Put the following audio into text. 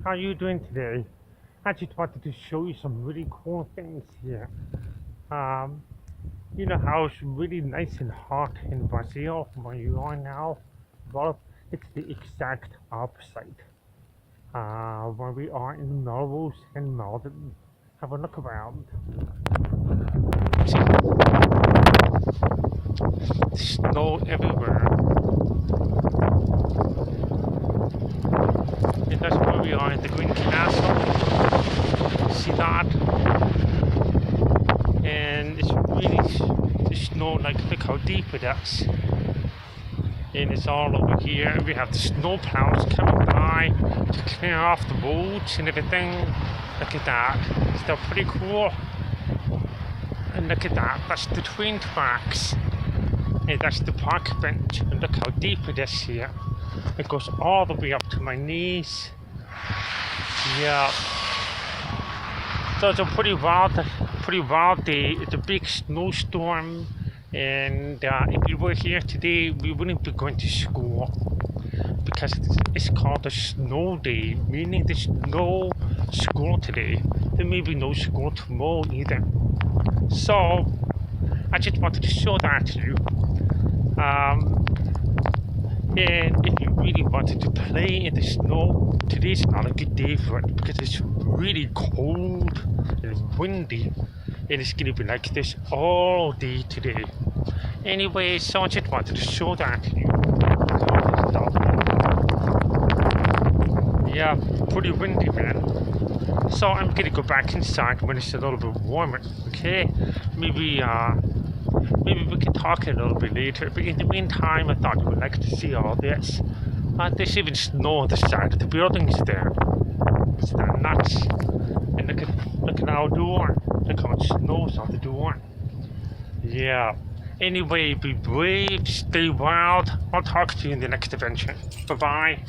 How are you doing today? I just wanted to show you some really cool things here. Um, you know how it's really nice and hot in Brazil where you are now? Well, it's the exact opposite. Where we are in Norway and Northern. Have a look around. Snow everywhere. And that's where we are in the Green Castle. See that? And it's really the snow, like look how deep it is. And it's all over here. We have the snow plows coming by to clear off the roads and everything. Look at that. Still pretty cool. And look at that. That's the train tracks. And that's the park bench. And look how deep it is here. It goes all the way up to my knees. Yeah. So it's a pretty wild day. It's a big snowstorm. And if you were here today, we wouldn't be going to school because it's called a snow day, meaning there's no school today. There may be no school tomorrow either. So I just wanted to show that to you. And if you really wanted to play in the snow, today's not a good day for it because it's really cold and windy. And it's going to be like this all day today. Anyway, so I just wanted to show that to you. Yeah, pretty windy, man. So I'm going to go back inside when it's a little bit warmer, okay? Maybe we can talk a little bit later. But in the meantime, I thought you would like to see all this. There's even snow on the side of the buildings there. It's that nuts. And look at our door. Look how much snow's on the door. Yeah. Anyway, be brave, stay wild. I'll talk to you in the next adventure. Bye-bye.